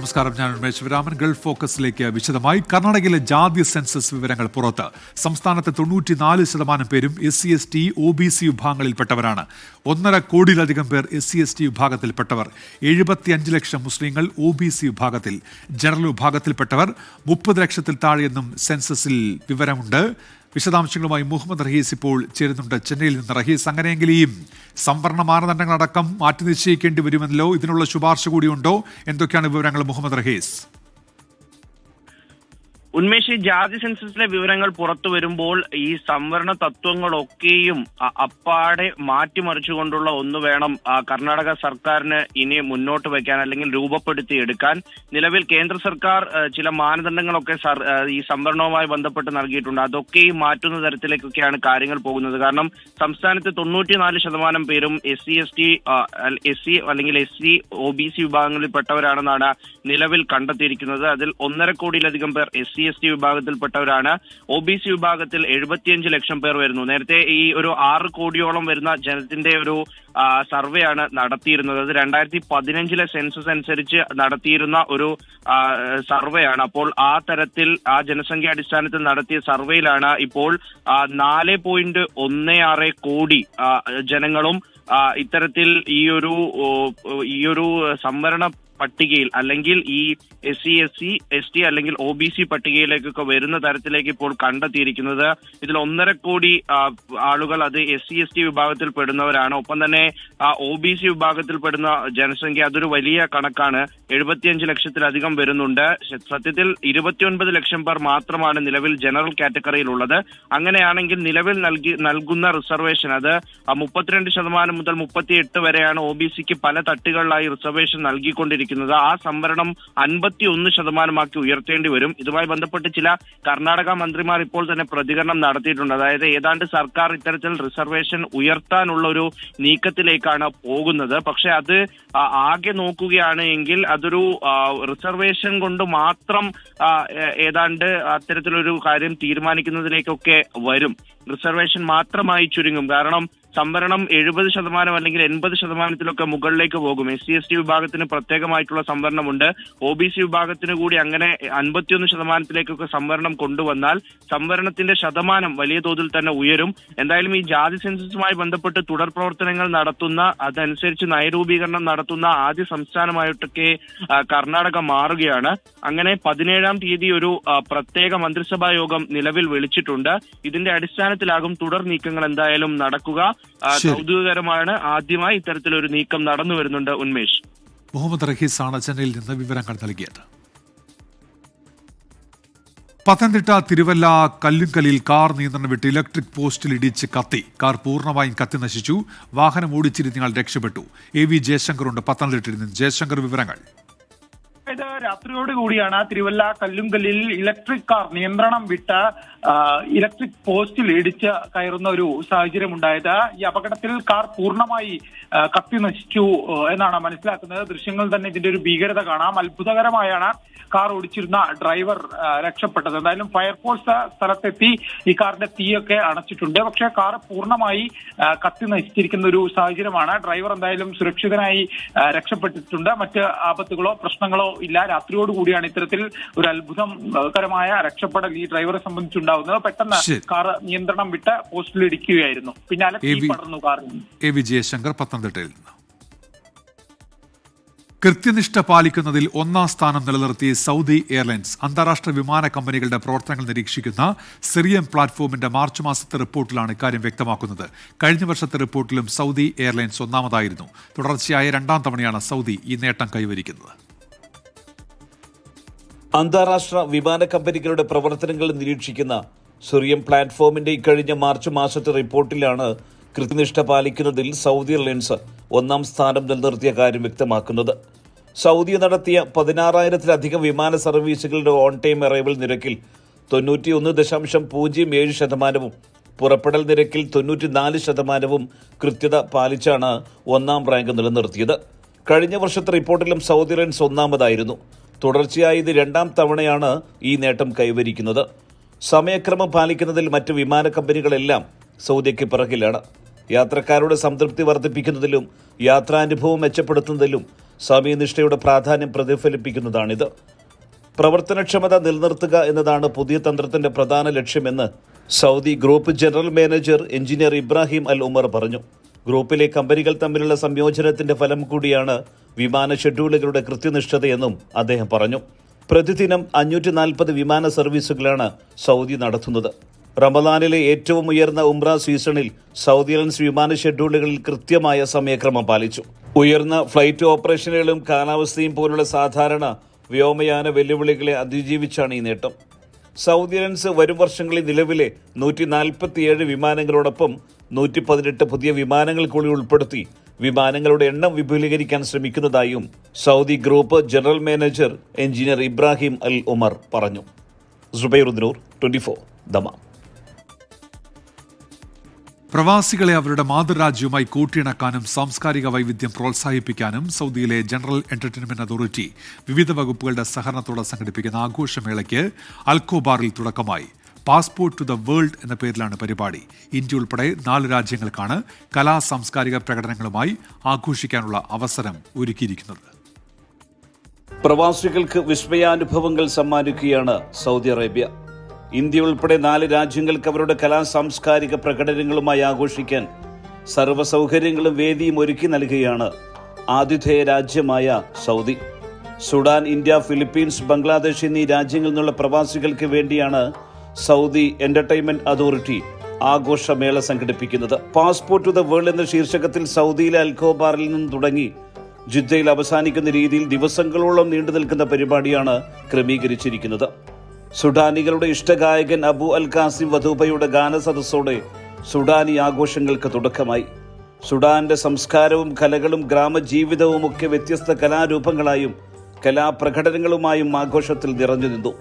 നമസ്കാരം, ഞാൻ ഉന്മേഷ് ശിവരാമൻ. ഗൾഫ് ഫോക്കസിലേക്ക് വിശദമായി. കർണാടകയിലെ ജാതി സെൻസസ് വിവരങ്ങൾ പുറത്ത്. സംസ്ഥാനത്തെ 94% പേരും SC/ST OBC വിഭാഗങ്ങളിൽപ്പെട്ടവരാണ്. 1.5 കോടിയിലധികം പേർ SC/ST വിഭാഗത്തിൽപ്പെട്ടവർ. 75 ലക്ഷം മുസ്ലിങ്ങൾ OBC വിഭാഗത്തിൽ. ജനറൽ വിഭാഗത്തിൽപ്പെട്ടവർ 30 ലക്ഷത്തിൽ താഴെയെന്നും സെൻസസിൽ വിവരമുണ്ട്. വിശദാംശങ്ങളുമായി മുഹമ്മദ് റഹീസ് ഇപ്പോൾ ചേരുന്നുണ്ട് ചെന്നൈയിൽ നിന്ന്. റഹീസ്, അങ്ങനെയെങ്കിൽ ഈ സംവരണ മാനദണ്ഡങ്ങളടക്കം മാറ്റി നിശ്ചയിക്കേണ്ടി വരുമല്ലോ, ഇതിനുള്ള ശുപാർശ കൂടിയുണ്ടോ? എന്തൊക്കെയാണ് വിവരങ്ങൾ മുഹമ്മദ് റഹീസ്? ഉന്മേഷ്, ജാതി സെൻസസിലെ വിവരങ്ങൾ പുറത്തു വരുമ്പോൾ ഈ സംവരണ തത്വങ്ങളൊക്കെയും അപ്പാടെ മാറ്റിമറിച്ചുകൊണ്ടുള്ള ഒന്ന് വേണം കർണാടക സർക്കാരിന് ഇനി മുന്നോട്ട് വയ്ക്കാൻ, അല്ലെങ്കിൽ രൂപപ്പെടുത്തിയെടുക്കാൻ. നിലവിൽ കേന്ദ്ര സർക്കാർ ചില മാനദണ്ഡങ്ങളൊക്കെ ഈ സംവരണവുമായി ബന്ധപ്പെട്ട് നൽകിയിട്ടുണ്ട്. അതൊക്കെയും മാറ്റുന്ന തരത്തിലേക്കൊക്കെയാണ് കാര്യങ്ങൾ പോകുന്നത്. കാരണം സംസ്ഥാനത്ത് 94% പേരും SC അല്ലെങ്കിൽ SC OBC വിഭാഗങ്ങളിൽപ്പെട്ടവരാണെന്നാണ് നിലവിൽ കണ്ടെത്തിയിരിക്കുന്നത്. അതിൽ 1.5 കോടിയിലധികം പേർ SC/ST വിഭാഗത്തിൽപ്പെട്ടവരാണ്. OBC വിഭാഗത്തിൽ 75 ലക്ഷം പേർ വരുന്നു. നേരത്തെ ഈ ഒരു 6 കോടിയോളം വരുന്ന ജനത്തിന്റെ ഒരു സർവേയാണ് നടത്തിയിരുന്നത്. അത് 2015 സെൻസസ് അനുസരിച്ച് നടത്തിയിരുന്ന ഒരു സർവേയാണ്. അപ്പോൾ ആ തരത്തിൽ ആ ജനസംഖ്യ അടിസ്ഥാനത്തിൽ നടത്തിയ സർവേയിലാണ് ഇപ്പോൾ 4.16 കോടി ജനങ്ങളും ഇത്തരത്തിൽ ഈ ഒരു സംവരണ പട്ടികയിൽ, അല്ലെങ്കിൽ ഈ SC/ST അല്ലെങ്കിൽ OBC പട്ടികയിലേക്കൊക്കെ വരുന്ന തരത്തിലേക്ക് ഇപ്പോൾ കണ്ടെത്തിയിരിക്കുന്നത്. ഇതിൽ 1.5 കോടി ആളുകൾ അത് SC/ST വിഭാഗത്തിൽ പെടുന്നവരാണ്. ഒപ്പം തന്നെ OBC വിഭാഗത്തിൽപ്പെടുന്ന ജനസംഖ്യ അതൊരു വലിയ കണക്കാണ്. 75 ലക്ഷത്തിലധികം വരുന്നുണ്ട്. സത്യത്തിൽ 29 ലക്ഷം പേർ മാത്രമാണ് നിലവിൽ ജനറൽ കാറ്റഗറിയിലുള്ളത്. അങ്ങനെയാണെങ്കിൽ നിലവിൽ നൽകുന്ന റിസർവേഷൻ അത് 32% മുതൽ 38% വരെയാണ്. OBCക്ക് പല തട്ടുകളിലായി റിസർവേഷൻ നൽകിക്കൊണ്ടിരിക്കുന്നത്. ആ സംവരണം 51% ഉയർത്തേണ്ടി വരും. ഇതുമായി ബന്ധപ്പെട്ട് ചില കർണാടക മന്ത്രിമാർ ഇപ്പോൾ തന്നെ പ്രതികരണം നടത്തിയിട്ടുണ്ട്. അതായത് ഏതാണ്ട് സർക്കാർ ഇത്തരത്തിൽ റിസർവേഷൻ ഉയർത്താനുള്ള ഒരു നീക്കത്തിലേക്കാണ് പോകുന്നത്. പക്ഷെ അത് ആകെ നോക്കുകയാണ് എങ്കിൽ അതൊരു റിസർവേഷൻ കൊണ്ട് മാത്രം ഏതാണ്ട് അത്തരത്തിലൊരു കാര്യം തീരുമാനിക്കുന്നതിലേക്കൊക്കെ വരും. റിസർവേഷൻ മാത്രമായി ചുരുങ്ങും. കാരണം സംവരണം 70% അല്ലെങ്കിൽ 80% മുകളിലേക്ക് പോകും. SC/ST വിഭാഗത്തിന് പ്രത്യേകമായിട്ടുള്ള സംവരണമുണ്ട്. OBC വിഭാഗത്തിന് കൂടി അങ്ങനെ 51% സംവരണം കൊണ്ടുവന്നാൽ സംവരണത്തിന്റെ ശതമാനം വലിയ തോതിൽ തന്നെ ഉയരും. എന്തായാലും ഈ ജാതി സെൻസസുമായി ബന്ധപ്പെട്ട് തുടർ പ്രവർത്തനങ്ങൾ നടത്തുന്ന, അതനുസരിച്ച് നയരൂപീകരണം നടത്തുന്ന ആദ്യ സംസ്ഥാനമായിട്ടൊക്കെ കർണാടക മാറുകയാണ്. അങ്ങനെ 17-ാം തീയതി ഒരു പ്രത്യേക മന്ത്രിസഭാ യോഗം നിലവിൽ വിളിച്ചിട്ടുണ്ട്. ഇതിന്റെ അടിസ്ഥാനത്തിലാകും തുടർ നീക്കങ്ങൾ എന്തായാലും നടക്കുക. കൗതുകകരമാണ്. ആദ്യമായി ഇത്തരത്തിലൊരു നീക്കം നടന്നു വരുന്നുണ്ട്. ഉന്മേഷ്. മുഹമ്മദ് റഹീസാണ് ചെന്നൈയിൽ നിന്ന് വിവരങ്ങൾ നൽകിയത്. പത്തനംതിട്ട തിരുവല്ല കല്ലുങ്കലിൽ കാർ നിയന്ത്രണം വിട്ട് ഇലക്ട്രിക് പോസ്റ്റിൽ ഇടിച്ച് കത്തി. കാർ പൂർണ്ണമായും കത്തി നശിച്ചു. വാഹനം ഓടിച്ചിരുന്നയാൾ രക്ഷപ്പെട്ടു. AV ജയശങ്കർ ഉണ്ട് പത്തനംതിട്ടയിൽ നിന്ന്. ജയശങ്കർ, വിവരങ്ങൾ. രാത്രിയോടുകൂടിയാണ് തിരുവല്ല കല്ലുങ്കലിൽ ഇലക്ട്രിക് കാർ നിയന്ത്രണം വിട്ട് ഇലക്ട്രിക് പോസ്റ്റിൽ ഇടിച്ച് കയറുന്ന ഒരു സാഹചര്യം ഉണ്ടായത്. ഈ അപകടത്തിൽ കാർ പൂർണ്ണമായി കത്തി നശിച്ചു എന്നാണ് മനസ്സിലാക്കുന്നത്. ദൃശ്യങ്ങൾ തന്നെ ഇതിന്റെ ഒരു ഭീകരത കാണാം. അത്ഭുതകരമായാണ് കാർ ഓടിച്ചിരുന്ന ഡ്രൈവർ രക്ഷപ്പെട്ടത്. എന്തായാലും ഫയർഫോഴ്സ് സ്ഥലത്തെത്തി ഈ കാറിന്റെ തീയൊക്കെ അണച്ചിട്ടുണ്ട്. പക്ഷേ കാർ പൂർണ്ണമായി കത്തി നശിച്ചിരിക്കുന്ന ഒരു സാഹചര്യമാണ്. ഡ്രൈവർ എന്തായാലും സുരക്ഷിതനായി രക്ഷപ്പെട്ടിട്ടുണ്ട്. മറ്റ് ആപത്തുകളോ പ്രശ്നങ്ങളോ ഇല്ല. രാത്രിയോടുകൂടിയാണ് ഇത്തരത്തിൽ ഒരു അത്ഭുതകരമായ രക്ഷപ്പെടൽ ഈ ഡ്രൈവറെ സംബന്ധിച്ചുണ്ടാവുന്നത്. പെട്ടെന്ന് കാർ നിയന്ത്രണം വിട്ട് പോസ്റ്റിൽ ഇടിക്കുകയായിരുന്നു. പിന്നാലെ തീ പടർന്നു കാറിൽ. AV ജയശങ്കർ പത്തനംതിട്ടയിൽ നിന്ന്. കൃത്യനിഷ്ഠ പാലിക്കുന്നതിൽ 1ാം സ്ഥാനം നിലനിർത്തി സൗദി എയർലൈൻസ്. അന്താരാഷ്ട്ര വിമാന കമ്പനികളുടെ പ്രവർത്തനങ്ങൾ നിരീക്ഷിക്കുന്ന സിറിയം പ്ലാറ്റ്ഫോമിന്റെ മാർച്ച് മാസത്തെ റിപ്പോർട്ടിലാണ് ഇക്കാര്യം വ്യക്തമാക്കുന്നത്. കഴിഞ്ഞ വർഷത്തെ റിപ്പോർട്ടിലും സൗദി എയർലൈൻസ് ഒന്നാമതായിരുന്നു. തുടർച്ചയായ 2ാം തവണയാണ് സൗദി ഈ നേട്ടം കൈവരിക്കുന്നത്. അന്താരാഷ്ട്ര വിമാന കമ്പനികളുടെ പ്രവർത്തനങ്ങൾ നിരീക്ഷിക്കുന്ന സിറിയം പ്ലാറ്റ്ഫോമിന്റെ ഇക്കഴിഞ്ഞ മാർച്ച് മാസത്തെ റിപ്പോർട്ടിലാണ് കൃത്യനിഷ്ഠ പാലിക്കുന്നതിൽ സൗദി എയർലൈൻസ് 1ാം സ്ഥാനം നിലനിർത്തിയ കാര്യം വ്യക്തമാക്കുന്നത്. സൗദി നടത്തിയ 16,000-ലധികം വിമാന സർവീസുകളുടെ ഓൺ ടൈം അറൈവൽ നിരക്കിൽ 91.07% പുറപ്പെടൽ നിരക്കിൽ 94% കൃത്യത പാലിച്ചാണ് 1ാം റാങ്ക് നിലനിർത്തിയത്. കഴിഞ്ഞ വർഷത്തെ റിപ്പോർട്ടിലും സൗദി എയർലൈൻസ് ഒന്നാമതായിരുന്നു. തുടർച്ചയായി ഇത് 2ാം തവണയാണ് ഈ നേട്ടം കൈവരിക്കുന്നത്. സമയക്രമം പാലിക്കുന്നതിൽ മറ്റ് വിമാന കമ്പനികളെല്ലാം സൗദിക്ക് പിറകിലാണ്. യാത്രക്കാരുടെ സംതൃപ്തി വർദ്ധിപ്പിക്കുന്നതിലും യാത്രാനുഭവം മെച്ചപ്പെടുത്തുന്നതിലും സമയനിഷ്ഠയുടെ പ്രാധാന്യം പ്രതിഫലിപ്പിക്കുന്നതാണിത്. പ്രവർത്തനക്ഷമത നിലനിർത്തുക എന്നതാണ് പുതിയ തന്ത്രത്തിന്റെ പ്രധാന ലക്ഷ്യമെന്ന് Saudi group general manager engineer Ibrahim Al Umar പറഞ്ഞു. ഗ്രൂപ്പിലെ കമ്പനികൾ തമ്മിലുള്ള സംയോജനത്തിന്റെ ഫലം കൂടിയാണ് വിമാന ഷെഡ്യൂളുകളുടെ കൃത്യനിഷ്ഠതയെന്നും അദ്ദേഹം പറഞ്ഞു. പ്രതിദിനം 540 വിമാന സർവീസുകളാണ് സൗദി നടത്തുന്നത്. റമദാനിലെ ഏറ്റവും ഉയർന്ന ഉംറ സീസണിൽ സൗദി എയർലൈൻസ് വിമാന ഷെഡ്യൂളുകളിൽ കൃത്യമായ സമയക്രമം പാലിച്ചു. ഉയർന്ന ഫ്ലൈറ്റ് ഓപ്പറേഷനുകളും കാലാവസ്ഥയും പോലുള്ള സാധാരണ വ്യോമയാന വെല്ലുവിളികളെ അതിജീവിച്ചാണ് ഈ നേട്ടം. സൗദി എയർലൈൻസ് വരും വർഷങ്ങളിൽ നിലവിലെ 147 വിമാനങ്ങളോടൊപ്പം 118 പുതിയ വിമാനങ്ങൾ കൂടി ഉൾപ്പെടുത്തി വിമാനങ്ങളുടെ എണ്ണം വിപുലീകരിക്കാൻ ശ്രമിക്കുന്നതായും Saudi group general manager engineer Ibrahim Al Umar പറഞ്ഞു. സുബൈറുദ്ദൂർ 24 ദമാം. പ്രവാസികളെ അവരുടെ മാതൃരാജ്യവുമായി കൂട്ടിയിണക്കാനും സാംസ്കാരിക വൈവിധ്യം പ്രോത്സാഹിപ്പിക്കാനും സൗദിയിലെ ജനറൽ എന്റർടൈൻമെന്റ് അതോറിറ്റി വിവിധ വകുപ്പുകളുടെ സഹകരണത്തോടെ സംഘടിപ്പിക്കുന്ന ആഘോഷമേളയ്ക്ക് അൽക്കോബാറിൽ തുടക്കമായി. പാസ്പോർട്ട് ടു ദ വേൾഡ് എന്ന പേരിലാണ് പരിപാടി. ഇന്ത്യ ഉൾപ്പെടെ 4 രാജ്യങ്ങൾക്കാണ് കലാ സാംസ്കാരിക പ്രകടനങ്ങളുമായി ആഘോഷിക്കാനുള്ള അവസരം ഒരുക്കിയിരിക്കുന്നത്. പ്രവാസികൾക്ക് വിസ്മയാനുഭവങ്ങൾ സമ്മാനിക്കുകയാണ് സൗദി അറേബ്യ. ഇന്ത്യ ഉൾപ്പെടെ 4 രാജ്യങ്ങൾക്ക് അവരുടെ കലാ സാംസ്കാരിക പ്രകടനങ്ങളുമായി ആഘോഷിക്കാൻ സർവ്വസൗകര്യങ്ങളും വേദിയും ഒരുക്കി നൽകുകയാണ് ആതിഥേയ രാജ്യമായ Saudi. Sudan, India, Philippines, Bangladesh എന്നീ രാജ്യങ്ങളിൽ നിന്നുള്ള പ്രവാസികൾക്ക് വേണ്ടിയാണ് സൗദി എന്റർടൈൻമെന്റ് അതോറിറ്റി ആഘോഷമേള സംഘടിപ്പിക്കുന്നത്. പാസ്പോർട്ട് ടു ദ വേൾഡ് എന്ന ശീർഷകത്തിൽ സൗദിയിലെ അൽഖോബാറിൽ നിന്നും തുടങ്ങി ജിദ്ദയിൽ അവസാനിക്കുന്ന രീതിയിൽ ദിവസങ്ങളോളം നീണ്ടു നിൽക്കുന്ന പരിപാടിയാണ് ക്രമീകരിച്ചിരിക്കുന്നത്. സുഡാനികളുടെ ഇഷ്ടഗായകൻ അബു അൽ ഖാസിം വധൂബയുടെ ഗാനസദസ്സോടെ സുഡാനി ആഘോഷങ്ങൾക്ക് തുടക്കമായി. സുഡാന്റെ സംസ്കാരവും കലകളും ഗ്രാമജീവിതവും ഒക്കെ വ്യത്യസ്ത കലാരൂപങ്ങളായും കലാപ്രകടനങ്ങളുമായും ആഘോഷത്തിൽ നിറഞ്ഞു നിന്നു.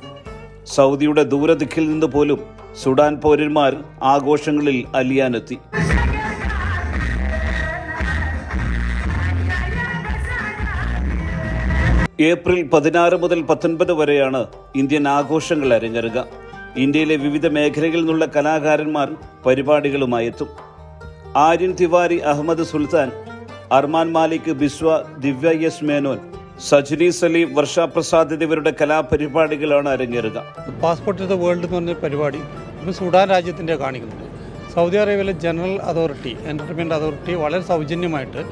സൗദിയുടെ ദൂരദിക്കിൽ നിന്ന് പോലും സുഡാൻ പൗരന്മാർ ആഘോഷങ്ങളിൽ അലിയാനെത്തി. ഏപ്രിൽ 16 മുതൽ 19 വരെയാണ് ഇന്ത്യൻ ആഘോഷങ്ങൾ അരങ്ങേറുക. ഇന്ത്യയിലെ വിവിധ മേഖലകളിൽ നിന്നുള്ള കലാകാരന്മാർ പരിപാടികളുമായി എത്തും. ആര്യൻ തിവാരി, അഹമ്മദ് സുൽത്താൻ, അർമാൻ മാലിക്, ബിസ്വ, ദിവ്യ എസ് മേനോൻ, സജ്നി സലീം, വർഷ പ്രസാദ് എന്നിവരുടെ കലാപരിപാടികളാണ് അരങ്ങേറുക. പാസ്പോർട്ട് ടു ദ വേൾഡ് എന്ന് പറഞ്ഞ പരിപാടി ഇപ്പോൾ സുഡാൻ രാജ്യത്തിൻ്റെ കാണിക്കുന്നുണ്ട്. സൗദി അറേബ്യയിലെ ജനറൽ അതോറിറ്റി, എൻ്റർടൈൻമെൻറ്റ് അതോറിറ്റി വളരെ സൗജന്യമായിട്ട്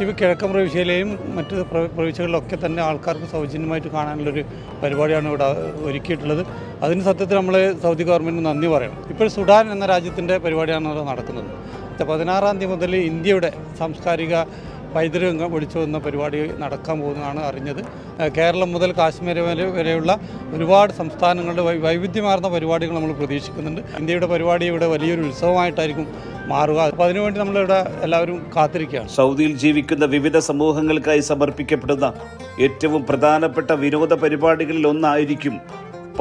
ഇപ്പോൾ കിഴക്കൻ പ്രവിശ്യയിലെയും മറ്റ് പ്രവിശ്യകളിലൊക്കെ തന്നെ ആൾക്കാർക്ക് സൗജന്യമായിട്ട് കാണാനുള്ളൊരു പരിപാടിയാണ് ഇവിടെ ഒരുക്കിയിട്ടുള്ളത്. അതിന് സത്യത്തിൽ നമ്മൾ സൗദി ഗവൺമെൻറ്റിന് നന്ദി പറയണം. ഇപ്പോൾ സുഡാൻ എന്ന രാജ്യത്തിൻ്റെ പരിപാടിയാണ് നടക്കുന്നത്. 16-ാം തീയതി മുതൽ ഇന്ത്യയുടെ സാംസ്കാരിക പൈതൃകം വിളിച്ചു വന്ന പരിപാടി നടക്കാൻ പോകുന്നതാണ് അറിഞ്ഞത്. കേരളം മുതൽ കാശ്മീർ വരെയുള്ള ഒരുപാട് സംസ്ഥാനങ്ങളുടെ വൈവിധ്യമാർന്ന പരിപാടികൾ നമ്മൾ പ്രതീക്ഷിക്കുന്നുണ്ട്. ഇന്ത്യയുടെ പരിപാടി ഇവിടെ വലിയൊരു ഉത്സവമായിട്ടായിരിക്കും മാറുക. അപ്പോൾ അതിനുവേണ്ടി നമ്മളിവിടെ എല്ലാവരും കാത്തിരിക്കുകയാണ്. സൗദിയിൽ ജീവിക്കുന്ന വിവിധ സമൂഹങ്ങൾക്കായി സമർപ്പിക്കപ്പെടുന്ന ഏറ്റവും പ്രധാനപ്പെട്ട വിനോദ പരിപാടികളിൽ ഒന്നായിരിക്കും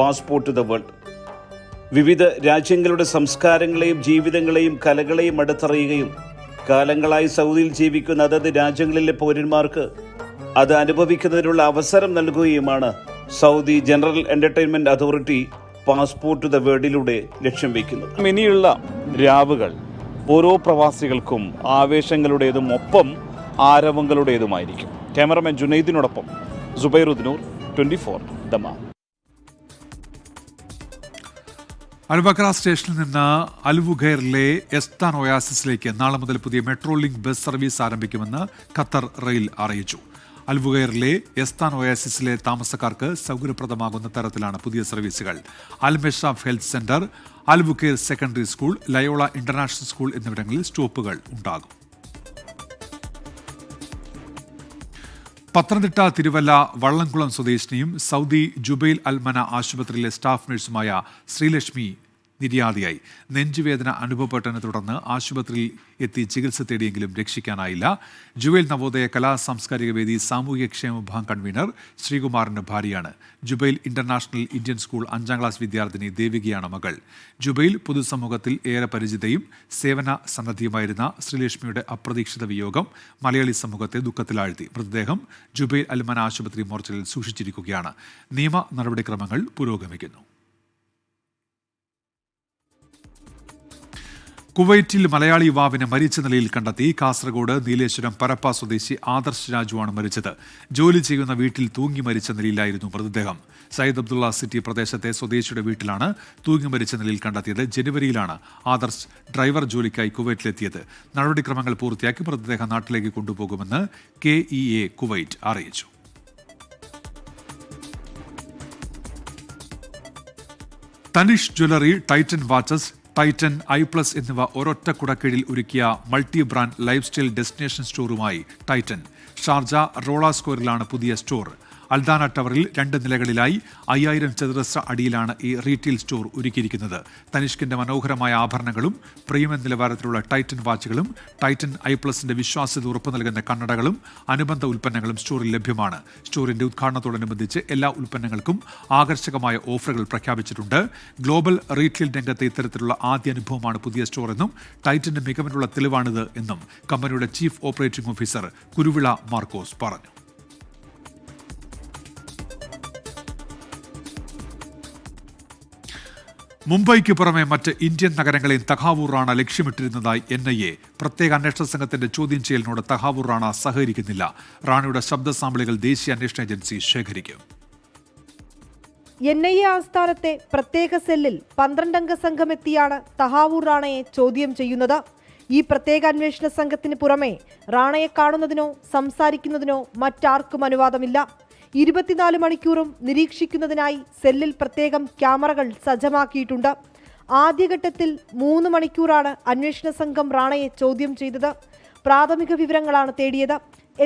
പാസ്പോർട്ട് ടു ദ വേൾഡ്. വിവിധ രാജ്യങ്ങളുടെ സംസ്കാരങ്ങളെയും ജീവിതങ്ങളെയും കലകളെയും അടുത്തറിയുകയും കാലങ്ങളായി സൗദിയിൽ ജീവിക്കുന്ന അതത് രാജ്യങ്ങളിലെ പൗരന്മാർക്ക് അത് അനുഭവിക്കുന്നതിനുള്ള അവസരം നൽകുകയുമാണ് Saudi general entertainment authority passport to the വേൾഡിലൂടെ ലക്ഷ്യം വയ്ക്കുന്നത്. ഇനിയുള്ള രാവുകൾ ഓരോ പ്രവാസികൾക്കും ആവേശങ്ങളുടേതും ഒപ്പം ആരവങ്ങളുടേതുമായിരിക്കും. Cameraman ജുനൈദിനോടൊപ്പം സുബൈറുദ്ദൂർ 24 Dammam. അൽബക്ര സ്റ്റേഷനിൽ നിന്ന് അൽവുഖൈറിലെ എസ്താൻ ഒയാസിസിലേക്ക് നാളെ മുതൽ പുതിയ മെട്രോ ലിങ്ക് ബസ് സർവീസ് ആരംഭിക്കുമെന്ന് ഖത്തർ റെയിൽ അറിയിച്ചു. അൽവുഖൈറിലെ എസ്താൻ ഒയാസിസിലെ താമസക്കാർക്ക് സൗകര്യപ്രദമാകുന്ന തരത്തിലാണ് പുതിയ സർവീസുകൾ. Al Meshaf health centre, Al Wukair secondary school, Loyola international school എന്നിവിടങ്ങളിൽ സ്റ്റോപ്പുകൾ ഉണ്ടാകും. പത്തനംതിട്ട തിരുവല്ല വള്ളംകുളം സ്വദേശിനിയും സൗദി ജുബൈൽ അൽമന ആശുപത്രിയിലെ സ്റ്റാഫ് നഴ്സുമായ ശ്രീലക്ഷ്മി നിര്യാതയായി. നെഞ്ചുവേദന അനുഭവപ്പെട്ടതിനെ തുടർന്ന് ആശുപത്രിയിൽ എത്തി ചികിത്സ തേടിയെങ്കിലും രക്ഷിക്കാനായില്ല. ജുബൈൽ നവോദയ കലാ സാംസ്കാരിക വേദി സാമൂഹ്യക്ഷേമ വിഭാഗം കൺവീനർ ശ്രീകുമാറിന്റെ ഭാര്യയാണ്. Jubail international Indian school 5ാം class വിദ്യാർത്ഥിനി ദേവികയാണ് മകൾ. ജുബൈൽ പൊതുസമൂഹത്തിൽ ഏറെ പരിചിതയും സേവന സന്നദ്ധിയുമായിരുന്ന ശ്രീലക്ഷ്മിയുടെ അപ്രതീക്ഷിത വിയോഗം മലയാളി സമൂഹത്തെ ദുഃഖത്തിലാഴ്ത്തി. മൃതദേഹം ജുബൈൽ അൽമന ആശുപത്രി മോർച്ചറിയിൽ സൂക്ഷിച്ചിരിക്കുകയാണ്. നിയമ നടപടിക്രമങ്ങൾ പുരോഗമിക്കുന്നു. കുവൈറ്റിൽ മലയാളി യുവാവിനെ മരിച്ച നിലയിൽ കണ്ടെത്തി. കാസർഗോഡ് നീലേശ്വരം പരപ്പ സ്വദേശി ആദർശ് രാജുവാണ് മരിച്ചത്. ജോലി ചെയ്യുന്ന വീട്ടിൽ തൂങ്ങി മരിച്ച നിലയിലായിരുന്നു മൃതദേഹം. സയ്യിദ് അബ്ദുള്ള സിറ്റി പ്രദേശത്തെ സ്വദേശിയുടെ വീട്ടിലാണ് തൂങ്ങി മരിച്ച നിലയിൽ കണ്ടെത്തിയത്. ജനുവരിയിലാണ് ആദർശ് ഡ്രൈവർ ജോലിക്കായി കുവൈറ്റിലെത്തിയത്. നടപടിക്രമങ്ങൾ പൂർത്തിയാക്കി മൃതദേഹം നാട്ടിലേക്ക് കൊണ്ടുപോകുമെന്ന് KEA കുവൈറ്റ് അറിയിച്ചു. Tanishq jewellery, Titan watches, Titan i+ എന്നിവ ഒരൊറ്റ കുടക്കീഴിൽ ഒരുക്കിയ multi brand life style destination സ്റ്റോറുമായി ടൈറ്റൻ. ഷാർജ റോള സ്ക്വയറിലാണ് പുതിയ സ്റ്റോർ. അൽദാന ടവറിൽ 2 നിലകളിലായി 5000 ചതുരശ്ര അടിയിലാണ് ഈ റീറ്റെയിൽ സ്റ്റോർ ഒരുക്കിയിരിക്കുന്നത്. തനിഷ്കിന്റെ മനോഹരമായ ആഭരണങ്ങളും പ്രീമിയം നിലവാരത്തിലുള്ള ടൈറ്റൻ വാച്ചുകളും ടൈറ്റൻ i+ന്റെ വിശ്വാസ്യത ഉറപ്പു നൽകുന്ന കണ്ണടകളും അനുബന്ധ ഉൽപ്പന്നങ്ങളും സ്റ്റോറിൽ ലഭ്യമാണ്. സ്റ്റോറിന്റെ ഉദ്ഘാടനത്തോടനുബന്ധിച്ച് എല്ലാ ഉൽപ്പന്നങ്ങൾക്കും ആകർഷകമായ ഓഫറുകൾ പ്രഖ്യാപിച്ചിട്ടുണ്ട്. ഗ്ലോബൽ റീറ്റെയിൽ രംഗത്തെ ഇത്തരത്തിലുള്ള ആദ്യ അനുഭവമാണ് പുതിയ സ്റ്റോർ എന്നും ടൈറ്റന്റെ മികവിനുള്ള തെളിവാണിത് എന്നും കമ്പനിയുടെ chief operating officer Kuruvila Markose പറഞ്ഞു. മുംബൈക്ക് പുറമെ മറ്റ് ഇന്ത്യൻ നഗരങ്ങളെയും തഹാവൂർ റാണ ലക്ഷ്യമിട്ടിരുന്നതായി NIA. പ്രത്യേക അന്വേഷണ സംഘത്തിന്റെ ചോദ്യം ചെയ്യലിനോട് തഹാവൂർ റാണ സഹകരിക്കുന്നില്ല. റാണയുടെ ശബ്ദ സാമ്പിളുകൾ ദേശീയ അന്വേഷണ ഏജൻസി ശേഖരിക്കും. NIA ആസ്ഥാനത്തെ പ്രത്യേക സെല്ലിൽ 12-അംഗ സംഘമെത്തിയാണ് തഹാവൂർ റാണയെ ചോദ്യം ചെയ്യുന്നത്. ഈ പ്രത്യേക അന്വേഷണ സംഘത്തിന് പുറമെ റാണയെ കാണുന്നതിനോ സംസാരിക്കുന്നതിനോ മറ്റാർക്കും അനുവാദമില്ല. 24 മണിക്കൂറും നിരീക്ഷിക്കുന്നതിനായി സെല്ലിൽ പ്രത്യേകം ക്യാമറകൾ സജ്ജമാക്കിയിട്ടുണ്ട്. ആദ്യഘട്ടത്തിൽ 3 മണിക്കൂറാണ് അന്വേഷണ സംഘം റാണയെ ചോദ്യം ചെയ്തത്. പ്രാഥമിക വിവരങ്ങളാണ് തേടിയത്.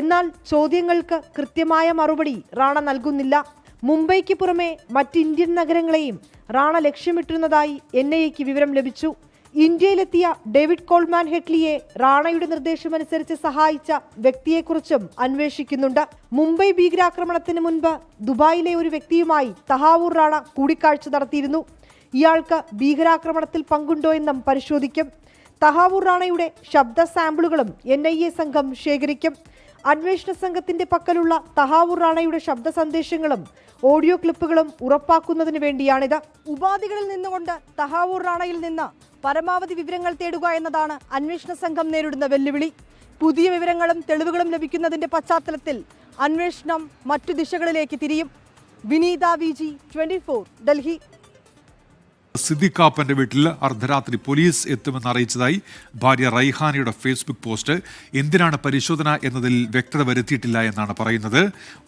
എന്നാൽ ചോദ്യങ്ങൾക്ക് കൃത്യമായ മറുപടി റാണ നൽകുന്നില്ല. മുംബൈക്ക് പുറമെ മറ്റ് ഇന്ത്യൻ നഗരങ്ങളെയും റാണ ലക്ഷ്യമിട്ടിരുന്നതായി NIAക്ക് വിവരം ലഭിച്ചു. ഇന്ത്യയിലെത്തിയ ഡേവിഡ് കോൾമാൻ ഹെഡ്ലിയെ റാണയുടെ നിർദ്ദേശമനുസരിച്ച് സഹായിച്ച വ്യക്തിയെക്കുറിച്ചും അന്വേഷിക്കുന്നുണ്ട്. മുംബൈ ഭീകരാക്രമണത്തിന് മുൻപ് ദുബായിലെ ഒരു വ്യക്തിയുമായി തഹാവൂർ റാണ കൂടിക്കാഴ്ച നടത്തിയിരുന്നു. ഇയാൾക്ക് ഭീകരാക്രമണത്തിൽ പങ്കുണ്ടോ എന്നും പരിശോധിക്കും. തഹാവൂർ റാണയുടെ ശബ്ദ സാമ്പിളുകളും NIA സംഘം ശേഖരിക്കും. അന്വേഷണ സംഘത്തിന്റെ പക്കലുള്ള തഹാവൂർ റാണയുടെ ശബ്ദ സന്ദേശങ്ങളും ഓഡിയോ ക്ലിപ്പുകളും ഉറപ്പാക്കുന്നതിന് വേണ്ടിയാണിത്. ഉപാധികളിൽ നിന്നുകൊണ്ട് തഹാവൂർ റാണയിൽ നിന്ന് പരമാവധി വിവരങ്ങൾ തേടുക എന്നതാണ് അന്വേഷണ സംഘം നേരിടുന്ന വെല്ലുവിളി. പുതിയ വിവരങ്ങളും തെളിവുകളും ലഭിക്കുന്നതിന്റെ പശ്ചാത്തലത്തിൽ അന്വേഷണം മറ്റു ദിശകളിലേക്ക് തിരിയും. വിനീത VG 24 ഡൽഹി. സിദ്ദിഖാപ്പന്റെ വീട്ടിൽ അർദ്ധരാത്രി പോലീസ് എത്തുമെന്ന് അറിയിച്ചതായി ഭാര്യ റൈഹാനയുടെ ഫേസ്ബുക്ക് പോസ്റ്റ്. എന്തിനാണ് പരിശോധന എന്നതിൽ വ്യക്തത വരുത്തിയിട്ടില്ല എന്നാണ് പറയുന്നത്.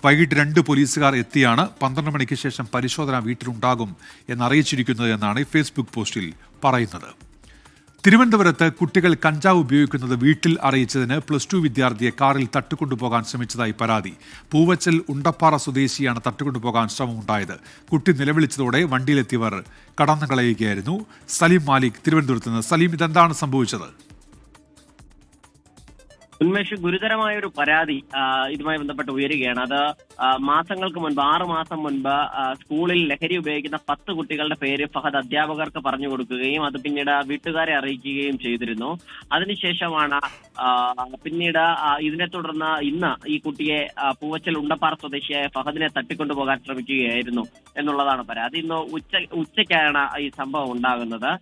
വൈകിട്ട് 2 പോലീസുകാർ എത്തിയാണ് 12 മണിക്ക് ശേഷം പരിശോധന വീട്ടിലുണ്ടാകും എന്നറിയിച്ചിരിക്കുന്നത് എന്നാണ് ഫേസ്ബുക്ക് പോസ്റ്റിൽ പറയുന്നത്. തിരുവനന്തപുരത്ത് കുട്ടികൾ കഞ്ചാവ് ഉപയോഗിക്കുന്നത് വീട്ടിൽ അറിയിച്ചതിന് +2 വിദ്യാർത്ഥിയെ കാറിൽ തട്ടിക്കൊണ്ടുപോകാൻ ശ്രമിച്ചതായി പരാതി. പൂവച്ചൽ ഉണ്ടപ്പാറ സ്വദേശിയാണ് തട്ടിക്കൊണ്ടുപോകാൻ ശ്രമമുണ്ടായത്. കുട്ടി നിലവിളിച്ചതോടെ വണ്ടിയിലെത്തിയവർ കടന്നു കളയുകയായിരുന്നു. സലീം മാലിക് തിരുവനന്തപുരത്ത് നിന്ന്. സലീം, ഇതെന്താണ് സംഭവിച്ചത്? ഉന്മേഷ്, ഗുരുതരമായ ഒരു പരാതി ഇതുമായി ബന്ധപ്പെട്ട് ഉയരുകയാണ്. അത് മാസങ്ങൾക്ക് മുൻപ് 6 മാസം മുൻപ് സ്കൂളിൽ ലഹരി ഉപയോഗിക്കുന്ന 10 കുട്ടികളുടെ പേര് ഫഹദ് അധ്യാപകർക്ക് പറഞ്ഞു കൊടുക്കുകയും അത് പിന്നീട് വീട്ടുകാരെ അറിയിക്കുകയും ചെയ്തിരുന്നു. അതിനുശേഷമാണ് പിന്നീട് ഇതിനെ തുടർന്ന് ഇന്ന് ഈ കുട്ടിയെ പൂവച്ചൽ ഉണ്ടപ്പാറ സ്വദേശിയായ ഫഹദിനെ തട്ടിക്കൊണ്ടുപോകാൻ ശ്രമിക്കുകയായിരുന്നു എന്നുള്ളതാണ് പരാതി. ഇന്ന് ഉച്ചയ്ക്കാണ് ഈ സംഭവം ഉണ്ടാകുന്നത്.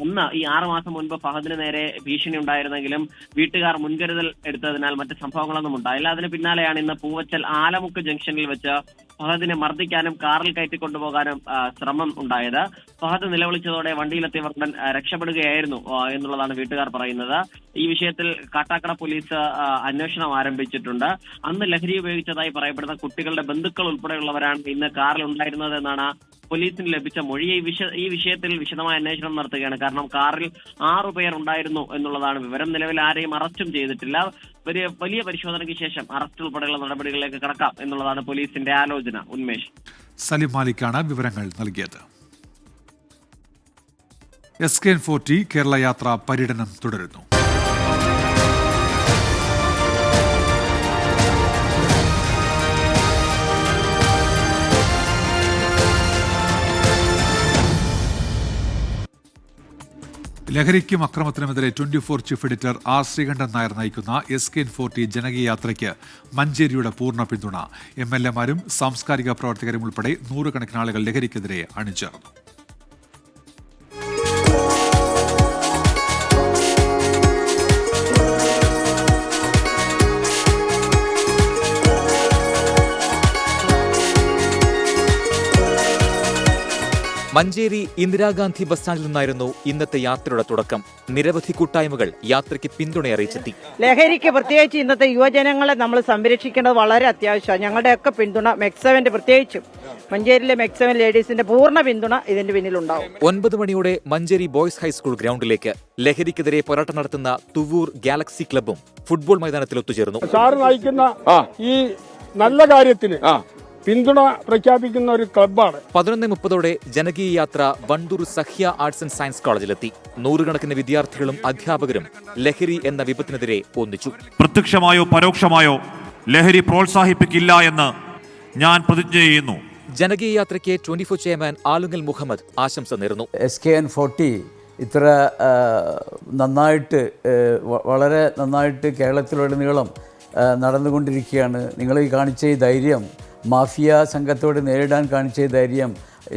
അന്ന് ഈ 6 മാസം മുൻപ് ഫഹദിന് നേരെ ഭീഷണി ഉണ്ടായിരുന്നെങ്കിലും വീട്ടുകാർ മുൻകരുതൽ എടുത്തതിനാൽ മറ്റ് സംഭവങ്ങളൊന്നും ഉണ്ടായില്ല. അതിന് പിന്നാലെയാണ് ഇന്ന് പൂവച്ചൽ ആലമുക്ക് ജംഗ്ഷനിൽ വെച്ച് ഫഹദിനെ മർദ്ദിക്കാനും കാറിൽ കയറ്റിക്കൊണ്ടുപോകാനും ശ്രമം ഉണ്ടായത്. ഫഹദ് നിലവിളിച്ചതോടെ വണ്ടിയിലെത്തിയവർ രക്ഷപ്പെടുകയായിരുന്നു എന്നുള്ളതാണ് വീട്ടുകാർ പറയുന്നത്. ഈ വിഷയത്തിൽ കാട്ടാക്കട പോലീസ് അന്വേഷണം ആരംഭിച്ചിട്ടുണ്ട്. അന്ന് ലഹരി ഉപയോഗിച്ചതായി പറയപ്പെടുന്ന കുട്ടികളുടെ ബന്ധുക്കൾ ഉൾപ്പെടെയുള്ളവരാണ് ഇന്ന് കാറിൽ ഉണ്ടായിരുന്നത് എന്നാണ് പോലീസിന് ലഭിച്ച മൊഴി. ഈ വിഷയത്തിൽ വിശദമായ അന്വേഷണം നടത്തുകയാണ്. കാരണം കാറിൽ 6 പേർ ഉണ്ടായിരുന്നു എന്നുള്ളതാണ് വിവരം. നിലവിൽ ആരെയും അറസ്റ്റും ചെയ്തിട്ടില്ല. വലിയ പരിശോധനയ്ക്ക് ശേഷം അറസ്റ്റ് ഉൾപ്പെടെയുള്ള നടപടികളിലേക്ക് കടക്കാം എന്നുള്ളതാണ് പോലീസിന്റെ ആലോചന. ഉന്മേഷ്. സലിം മാലിക്കാണ് വിവരങ്ങൾ നൽകിയത്. SKN40 കേരള യാത്ര പര്യടനം തുടരുന്നു. ലഹരിക്കും അക്രമത്തിനുമെതിരെ 24 chief editor R. Sreekandan Nair നയിക്കുന്ന SKN40 ജനകീയ യാത്രയ്ക്ക് മഞ്ചേരിയുടെ പൂർണ്ണ പിന്തുണ. MLA-മാരും സാംസ്കാരിക പ്രവർത്തകരും ഉൾപ്പെടെ 100 കണക്കിന് ആളുകൾ ലഹരിക്കെതിരെ അണിചേർന്നു. മഞ്ചേരി ഇന്ദിരാഗാന്ധി ബസ് സ്റ്റാൻഡിൽ നിന്നായിരുന്നു ഇന്നത്തെ യാത്രയുടെ തുടക്കം. നിരവധി കൂട്ടായ്മകൾ യാത്രയ്ക്ക് പിന്തുണ അറിയിച്ചെത്തി. ലഹരിക്ക് പ്രത്യേകിച്ച് ഇന്നത്തെ യുവജനങ്ങളെ നമ്മൾ സംരക്ഷിക്കേണ്ടത് വളരെ അത്യാവശ്യമാണ്. ഞങ്ങളുടെയൊക്കെ പിന്തുണ മെക്സവന്റെ, പ്രത്യേകിച്ചും മഞ്ചേരിയിലെ മെക്സവൻ ലേഡീസിന്റെ പൂർണ്ണ പിന്തുണ ഇതിന്റെ പിന്നിലുണ്ടാവും. 9 മണിയോടെ മഞ്ചേരി ബോയ്സ് ഹൈസ്കൂൾ ഗ്രൗണ്ടിലേക്ക് ലഹരിക്കെതിരെ പോരാട്ടം നടത്തുന്ന തുവൂർ ഗാലക്സി ക്ലബ്ബും ഫുട്ബോൾ മൈതാനത്തിൽ ഒത്തുചേർന്നു. സാർ നയിക്കുന്ന ഈ നല്ല കാര്യത്തിന് പിന്തുണ പ്രഖ്യാപിക്കുന്ന ഒരു ക്ലബ്ബാണ്. 11:30 ജനകീയ യാത്ര Wandoor Sahya arts and science കോളേജിലെത്തി. 100 കണക്കിന് വിദ്യാർത്ഥികളും അധ്യാപകരും ലഹരി എന്ന വിപത്തിനെതിരെ ഒന്നിച്ചു. പ്രത്യക്ഷമായോ പരോക്ഷമായോ ലഹരി പ്രോത്സാഹിപ്പിക്കില്ല എന്ന് ഞാൻ പ്രതിജ്ഞ ചെയ്യുന്നു. ജനകീയ യാത്രയ്ക്ക് 24 ചെയർമാൻ ആലുങ്ങൽ മുഹമ്മദ് ആശംസ നേർന്നു. SKN40 ഇത്ര നന്നായിട്ട് വളരെ നന്നായിട്ട് കേരളത്തിലുടനീളം നടന്നുകൊണ്ടിരിക്കുകയാണ്. നിങ്ങൾ ഈ കാണിച്ച ഈ ധൈര്യം, മാഫിയ സംഘത്തോട് നേരിടാൻ കാണിച്ച ധൈര്യം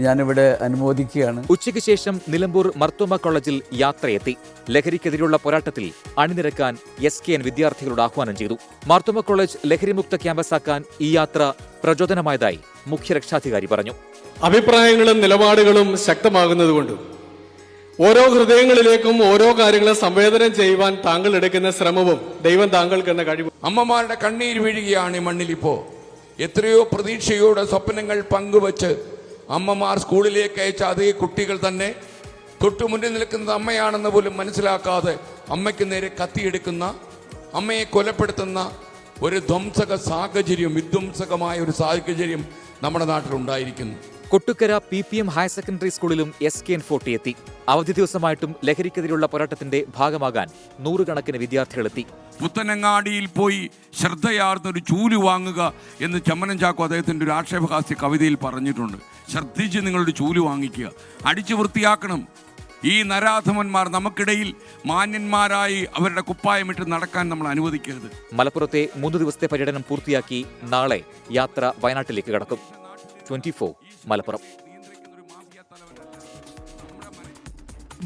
ഞാനിവിടെ അനുമോദിക്കുകയാണ്. ഉച്ചയ്ക്ക് ശേഷം നിലമ്പൂർ മർത്തോമ കോളേജിൽ യാത്രയെത്തി. ലഹരിക്കെതിരെയുള്ള പോരാട്ടത്തിൽ അണിനിരക്കാൻ SKN വിദ്യാർത്ഥികളോട് ആഹ്വാനം ചെയ്തു. മർത്തോമ കോളേജ് ലഹരിമുക്ത ക്യാമ്പസാക്കാൻ ഈ യാത്ര പ്രചോദനമായതായി മുഖ്യരക്ഷാധികാരി പറഞ്ഞു. അഭിപ്രായങ്ങളും നിലപാടുകളും ശക്തമാകുന്നതുകൊണ്ട് ഓരോ ഹൃദയങ്ങളിലേക്കും ഓരോ കാര്യങ്ങളും സംവേദനം ചെയ്യുവാൻ താങ്കൾ എടുക്കുന്ന ശ്രമവും ദൈവം താങ്കൾക്ക് എന്ന കഴിവ്. അമ്മമാരുടെ കണ്ണീര് വീഴുകയാണ് ഈ മണ്ണിലിപ്പോ. എത്രയോ പ്രതീക്ഷയോടെ സ്വപ്നങ്ങൾ പങ്കുവച്ച് അമ്മമാർ സ്കൂളിലേക്ക് അയച്ച അതേ കുട്ടികൾ തന്നെ തൊട്ടുമുന്നിൽ നിൽക്കുന്നത് അമ്മയാണെന്ന് പോലും മനസ്സിലാക്കാതെ അമ്മയ്ക്ക് നേരെ കത്തിയെടുക്കുന്ന, അമ്മയെ കൊലപ്പെടുത്തുന്ന ഒരു ധ്വംസക സാഹചര്യം, വിധ്വംസകമായ ഒരു സാഹചര്യം നമ്മുടെ നാട്ടിലുണ്ടായിരിക്കുന്നു. കൊട്ടുക്കര PPM ഹയർ സെക്കൻഡറി സ്കൂളിലും SKN40 എത്തി. അവധി ദിവസമായിട്ടും ലഹരിക്കെതിരെയുള്ള പോരാട്ടത്തിന്റെ ഭാഗമാകാൻ 100 കണക്കിന് വിദ്യാർത്ഥികളെത്തി. പുത്തനങ്ങാടിയിൽ പോയി ശ്രദ്ധയാർന്നൊരു ചൂല് വാങ്ങുക എന്ന് ചമ്മനം ചാക്കോ അദ്ദേഹത്തിൻ്റെ ഒരു ആക്ഷേപഹാസ്യ കവിതയിൽ പറഞ്ഞിട്ടുണ്ട്. ശ്രദ്ധിച്ച് നിങ്ങളുടെ ചൂല് വാങ്ങിക്കുക, അടിച്ചു വൃത്തിയാക്കണം. ഈ നരാധമന്മാർ നമുക്കിടയിൽ മാന്യന്മാരായി അവരുടെ കുപ്പായമിട്ട് നടക്കാൻ നമ്മൾ അനുവദിക്കരുത്. മലപ്പുറത്തെ 3 ദിവസത്തെ പര്യടനം പൂർത്തിയാക്കി നാളെ യാത്ര വയനാട്ടിലേക്ക് കടക്കും. 24 മലപ്പുറം.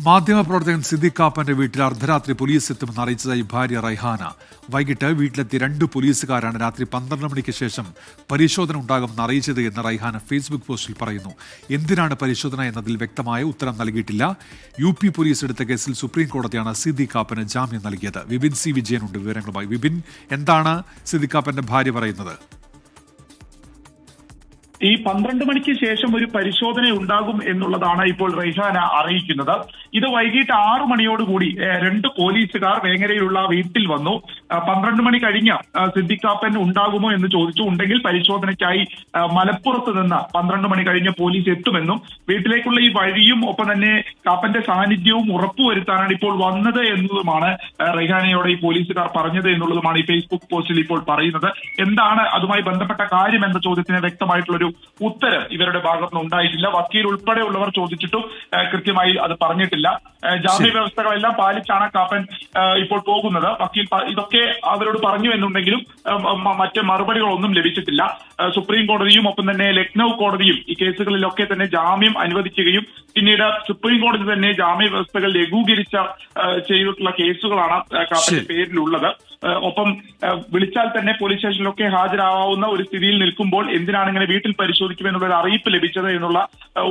മാധ്യമപ്രവർത്തകൻ സിദ്ദിഖ് കാപ്പന്റെ വീട്ടിൽ അർദ്ധരാത്രി പോലീസ് എത്തുമെന്ന് അറിയിച്ചതായി ഭാര്യ റൈഹാന. വൈകിട്ട് വീട്ടിലെത്തിയ 2 പോലീസുകാരാണ് രാത്രി 12 മണിക്ക് ശേഷം പരിശോധന ഉണ്ടാകുമെന്ന് അറിയിച്ചത് എന്ന് റൈഹാന ഫേസ്ബുക്ക് പോസ്റ്റിൽ പറയുന്നു. എന്തിനാണ് പരിശോധന എന്നതിൽ വ്യക്തമായ ഉത്തരം നൽകിയിട്ടില്ല. UP പോലീസ് എടുത്ത കേസിൽ സുപ്രീം കോടതിയാണ് സിദ്ദിഖ് കാപ്പന് ജാമ്യം നൽകിയത്. വിപിൻ സി വിജയനുണ്ട് വിവരങ്ങളുമായി. വിപിൻ, എന്താണ് സിദ്ദിഖ് കാപ്പന്റെ ഭാര്യ പറയുന്നത്? ഈ 12 മണിക്ക് ശേഷം ഒരു പരിശോധന ഉണ്ടാകും എന്നുള്ളതാണ് ഇപ്പോൾ റൈഹാന അറിയിക്കുന്നത്. ഇത് വൈകിട്ട് 6 മണിയോടുകൂടി 2 പോലീസുകാർ വേങ്ങരയിലുള്ള വീട്ടിൽ വന്നു. 12 മണി കഴിഞ്ഞ സിദ്ദിഖ് കാപ്പൻ ഉണ്ടാകുമോ എന്ന് ചോദിച്ചു. ഉണ്ടെങ്കിൽ പരിശോധനയ്ക്കായി മലപ്പുറത്ത് നിന്ന് 12 മണി കഴിഞ്ഞ പോലീസ് എത്തുമെന്നും വീട്ടിലേക്കുള്ള ഈ വഴിയും ഒപ്പം തന്നെ കാപ്പന്റെ സാന്നിധ്യവും ഉറപ്പുവരുത്താനാണ് ഇപ്പോൾ വന്നത് എന്നതുമാണ് റൈഹാനയോട് ഈ പോലീസുകാർ പറഞ്ഞത് എന്നുള്ളതുമാണ് ഈ ഫേസ്ബുക്ക് പോസ്റ്റിൽ ഇപ്പോൾ പറയുന്നത്. എന്താണ് അതുമായി ബന്ധപ്പെട്ട കാര്യം എന്ന ചോദ്യത്തിന് വ്യക്തമായിട്ടുള്ളൊരു ഉത്തരം ഇവരുടെ ഭാഗത്തുനിന്ന് ഉണ്ടായിട്ടില്ല. വക്കീൽ ഉൾപ്പെടെയുള്ളവർ ചോദിച്ചിട്ടും കൃത്യമായി അത് പറഞ്ഞിട്ടില്ല. ജാമ്യ വ്യവസ്ഥകളെല്ലാം പാലിച്ചാണ് കാപ്പൻ ഇപ്പോൾ പോകുന്നത്. വക്കീൽ ഇതൊക്കെ അവരോട് പറഞ്ഞു എന്നുണ്ടെങ്കിലും മറ്റ് മറുപടികളൊന്നും ലഭിച്ചിട്ടില്ല. സുപ്രീം കോടതിയും ഒപ്പം തന്നെ ലക്നൌ കോടതിയും ഈ കേസുകളിലൊക്കെ തന്നെ ജാമ്യം അനുവദിക്കുകയും പിന്നീട് സുപ്രീം കോടതി തന്നെ ജാമ്യ വ്യവസ്ഥകൾ ലഘൂകരിച്ച ചെയ്തിട്ടുള്ള കേസുകളാണ് കാപ്പന്റെ പേരിലുള്ളത്. ഒപ്പം വിളിച്ചാൽ തന്നെ പോലീസ് സ്റ്റേഷനിലൊക്കെ ഹാജരാവാവുന്ന ഒരു സ്ഥിതിയിൽ നിൽക്കുമ്പോൾ എന്തിനാണ് ഇങ്ങനെ വീട്ടിൽ പരിശോധിക്കുമെന്നുള്ള ഒരു അറിയിപ്പ് ലഭിച്ചത് എന്നുള്ള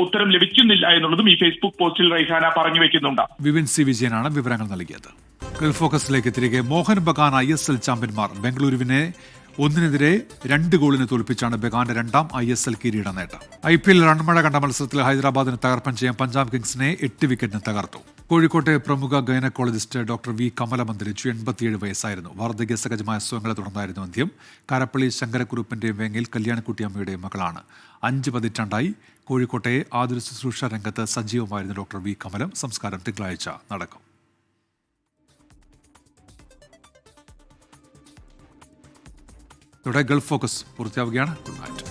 ഉത്തരം ലഭിക്കുന്നില്ല എന്നുള്ളതും ഈ ഫേസ്ബുക്ക് പോസ്റ്റിൽ റൈഹാന പറഞ്ഞു വെക്കുന്നുണ്ട്. വിപിൻ സി വിജയനാണ് വിവരങ്ങൾ നൽകിയത്. ഗൾഫ് ഫോക്കസിലേക്ക് തിരികെ. മോഹൻ ബഗാൻ ISL ചാമ്പ്യന്മാർ. ബംഗളൂരുവിനെ 1-2 ഗോളിന് തോൽപ്പിച്ചാണ് ബഗാന്റെ 2ാം ISL കിരീട നേട്ടം. IPL റൺമഴ കണ്ട മത്സരത്തിൽ ഹൈദരാബാദിന് തകർപ്പൻ ചെയ്യാൻ പഞ്ചാബ് കിങ്സിനെ 8 വിക്കറ്റിന് തകർത്തു. കോഴിക്കോട്ടെ പ്രമുഖ ഗൈനക്കോളജിസ്റ്റ് ഡോക്ടർ V കമലം അന്തരിച്ചു. 87 വയസ്സായിരുന്നു. വാർദ്ധക്യ സഹജമായ അസുഖങ്ങളെ തുടർന്നായിരുന്നു അന്ത്യം. കാരപ്പള്ളി ശങ്കരക്കുറുപ്പിന്റെയും വേങ്ങയിൽ കല്യാണക്കുട്ടിയമ്മയുടെയും മകളാണ്. 5 പതിറ്റാണ്ടായി കോഴിക്കോട്ടെ ആതുര ശുശ്രൂഷ രംഗത്ത് സജീവമായിരുന്നു ഡോക്ടർ V കമലം. സംസ്കാരം തിങ്കളാഴ്ച നടക്കും. ഇവിടെ ഗൾഫ് ഫോക്കസ് പൂർത്തിയാവുകയാണ്. Good night.